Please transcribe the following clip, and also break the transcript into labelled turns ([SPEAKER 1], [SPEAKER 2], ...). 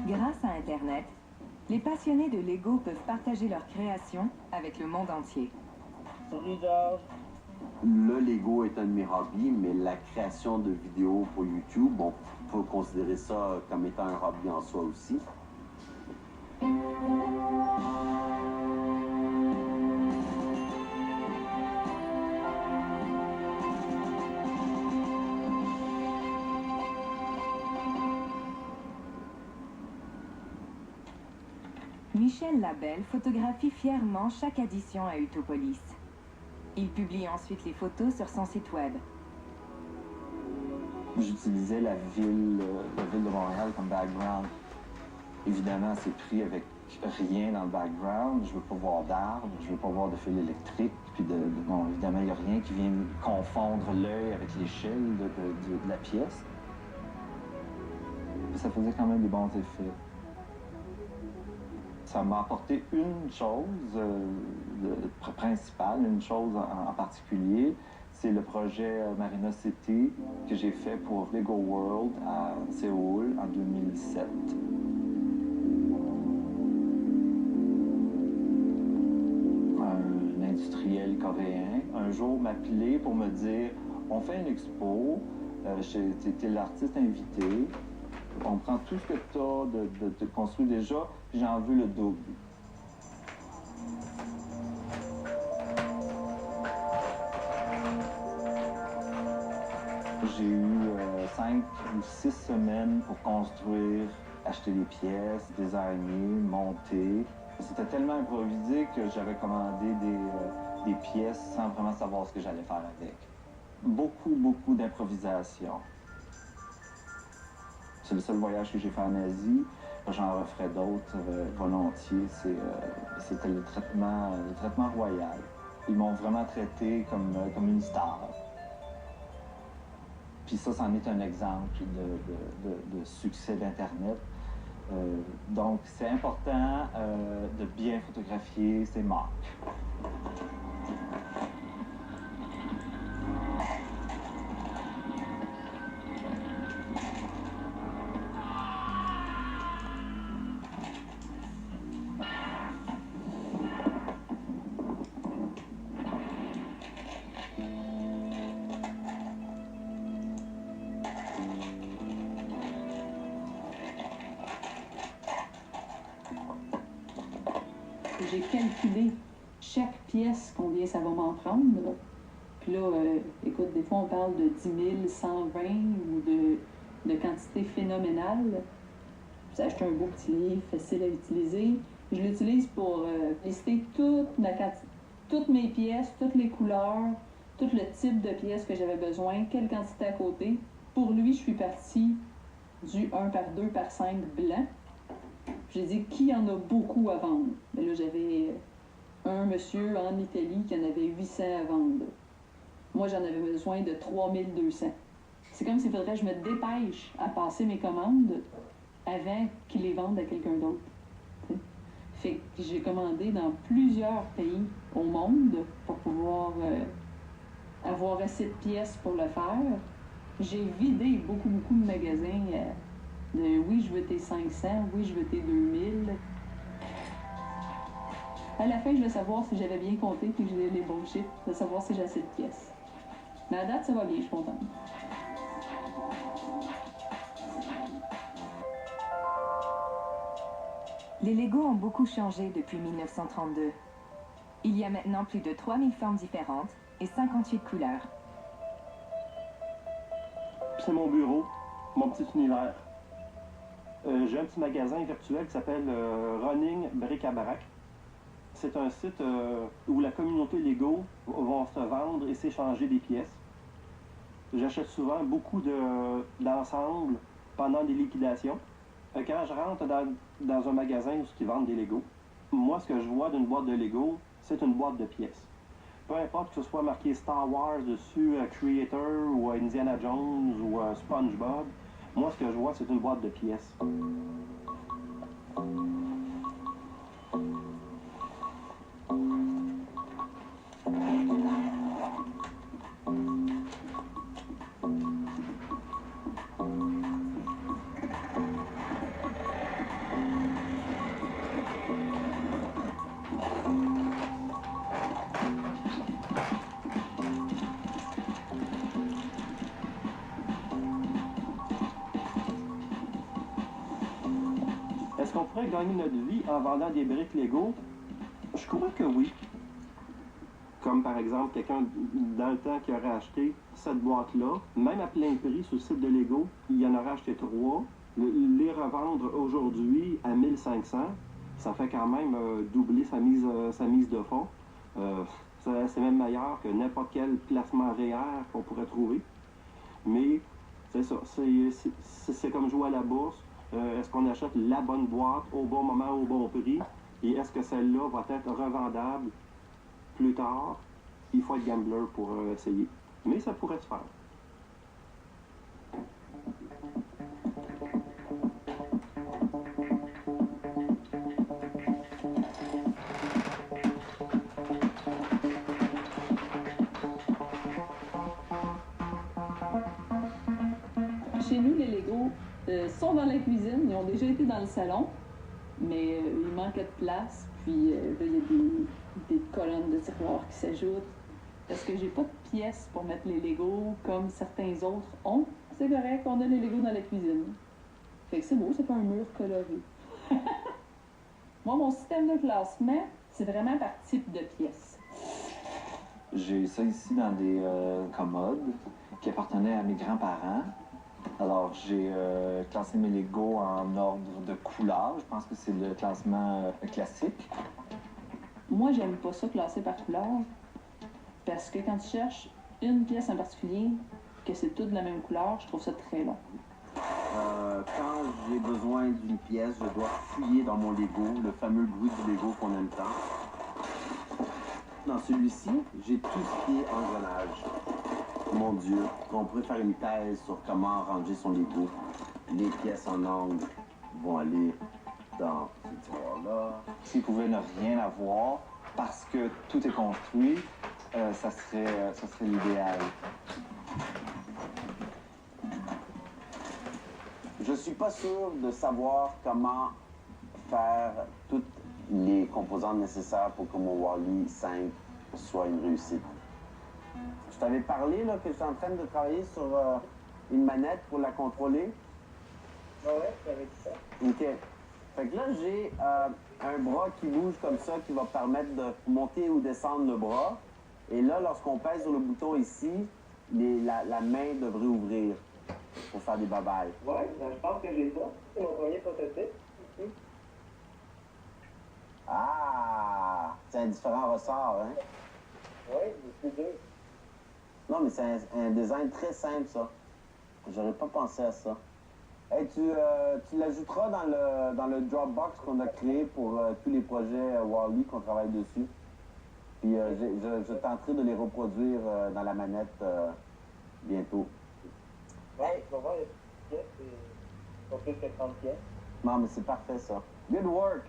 [SPEAKER 1] Grâce à Internet, les passionnés de Lego peuvent partager leurs créations avec le monde entier.
[SPEAKER 2] Salut Georges.
[SPEAKER 3] Le Lego est un de mes hobbies, mais la création de vidéos pour YouTube, on peut considérer ça comme étant un hobby en soi aussi.
[SPEAKER 1] Michel Labelle photographie fièrement chaque addition à Utopolis. Il publie ensuite les photos sur son site web.
[SPEAKER 4] J'utilisais la ville de Montréal comme background. Évidemment, c'est pris avec rien dans le background. Je veux pas voir d'arbres, je veux pas voir de fil électrique. Puis bon, évidemment, il n'y a rien qui vient confondre l'œil avec l'échelle de la pièce. Ça faisait quand même des bons effets. Ça m'a apporté une chose principale, une chose en particulier. C'est le projet Marina City que j'ai fait pour Lego World à Séoul en 2007. Un industriel coréen, un jour m'a appelé pour me dire « On fait une expo, t'es l'artiste invité, on prend tout ce que tu as de construit déjà, puis j'en veux le double. » J'ai eu 5 ou 6 semaines pour construire, acheter des pièces, designer, monter. C'était tellement improvisé que j'avais commandé des pièces sans vraiment savoir ce que j'allais faire avec. Beaucoup d'improvisation. C'est le seul voyage que j'ai fait en Asie. J'en referai d'autres volontiers. C'était le traitement royal. Ils m'ont vraiment traité comme une star. Puis ça, c'en est un exemple de succès d'Internet. Donc, c'est important de bien photographier ses marques.
[SPEAKER 5] J'ai calculé chaque pièce, combien ça va m'en prendre. Puis là, écoute, des fois on parle de 10 000, 120 ou de quantité phénoménale. J'ai acheté un beau petit livre, facile à utiliser. Je l'utilise pour lister toutes mes pièces, toutes les couleurs, tout le type de pièces que j'avais besoin, quelle quantité à côté. Pour lui, je suis partie du 1 par 2 par 5 blanc. J'ai dit qui en a beaucoup à vendre. Mais là, j'avais un monsieur en Italie qui en avait 800 à vendre. Moi, j'en avais besoin de 3200. C'est comme s'il faudrait que je me dépêche à passer mes commandes avant qu'ils les vendent à quelqu'un d'autre. Fait que j'ai commandé dans plusieurs pays au monde pour pouvoir avoir assez de pièces pour le faire. J'ai vidé beaucoup de magasins. Oui, je veux tes 500, oui, je veux tes 2000. À la fin, je veux savoir si j'avais bien compté et que j'ai les bons chiffres. Je veux savoir si j'ai assez de pièces. Mais à date, ça va bien, je suis contente.
[SPEAKER 1] Les Lego ont beaucoup changé depuis 1932. Il y a maintenant plus de 3000 formes différentes et 58 couleurs.
[SPEAKER 2] C'est mon bureau, mon petit univers. J'ai un petit magasin virtuel qui s'appelle Running Bric-à-Brac. C'est un site où la communauté Lego va se vendre et s'échanger des pièces. J'achète souvent beaucoup d'ensembles pendant des liquidations. Quand je rentre dans un magasin où ils vendent des Lego, moi, ce que je vois d'une boîte de Lego, c'est une boîte de pièces. Peu importe que ce soit marqué Star Wars dessus, Creator, ou Indiana Jones, ou SpongeBob, moi, ce que je vois, c'est une boîte de pièces. Est-ce qu'on pourrait gagner notre vie en vendant des briques Lego? Je crois que oui. Comme par exemple, quelqu'un dans le temps qui aurait acheté cette boîte-là, même à plein prix sur le site de Lego, il en aurait acheté 3. Les revendre aujourd'hui à 1500, ça fait quand même doubler sa mise de fonds. C'est même meilleur que n'importe quel placement REER qu'on pourrait trouver. Mais c'est ça, c'est comme jouer à la bourse. Est-ce qu'on achète la bonne boîte au bon moment, au bon prix? Et est-ce que celle-là va être revendable plus tard? Il faut être gambler pour essayer. Mais ça pourrait se faire.
[SPEAKER 5] Chez nous, les Legos sont dans la cuisine. Ils ont déjà été dans le salon, mais il manquait de place. Puis là, il y a des colonnes de tiroirs qui s'ajoutent. Parce que j'ai pas de pièces pour mettre les Legos comme certains autres ont. C'est correct, on a les Legos dans la cuisine. Fait que c'est beau, c'est pas un mur coloré. Moi, mon système de classement, c'est vraiment par type de pièces.
[SPEAKER 4] J'ai ça ici dans des commodes qui appartenaient à mes grands-parents. Alors, j'ai classé mes Legos en ordre de couleur. Je pense que c'est le classement classique.
[SPEAKER 5] Moi, j'aime pas ça classer par couleur. Parce que quand tu cherches une pièce en particulier, que c'est toutes de la même couleur, je trouve ça très long.
[SPEAKER 3] Quand j'ai besoin d'une pièce, je dois fouiller dans mon Lego, le fameux bruit du Lego qu'on aime tant. Dans celui-ci, j'ai tout ce qui est engrenage. Mon Dieu, on pourrait faire une thèse sur comment ranger son Lego. Les pièces en angle vont aller dans ce tiroir-là.
[SPEAKER 4] S'ils pouvaient ne rien avoir parce que tout est construit, ça serait l'idéal.
[SPEAKER 3] Je suis pas sûr de savoir comment faire toutes les composantes nécessaires pour que mon Wall-E 5 soit une réussite. Je t'avais parlé là, que je suis en train de travailler sur une manette pour la contrôler.
[SPEAKER 6] Ouais, ça va être ça.
[SPEAKER 3] OK. Fait que là, j'ai un bras qui bouge comme ça, qui va permettre de monter ou descendre le bras. Et là, lorsqu'on pèse sur le bouton ici, la main devrait ouvrir pour faire des babayes.
[SPEAKER 6] Ouais, ben, je pense que j'ai ça. C'est mon premier prototype.
[SPEAKER 3] Ah! C'est un différent ressort, hein?
[SPEAKER 6] Ouais, c'est deux.
[SPEAKER 3] Non, mais c'est un design très simple, ça. J'aurais pas pensé à ça. Hey, tu l'ajouteras dans le Dropbox qu'on a créé pour tous les projets Wall-E qu'on travaille dessus. Puis je tenterai de les reproduire dans la manette bientôt.
[SPEAKER 6] Ouais, tu vas voir, il y a des pièces, c'est pas plus que 30 pièces.
[SPEAKER 3] Non, mais c'est parfait, ça. Good work!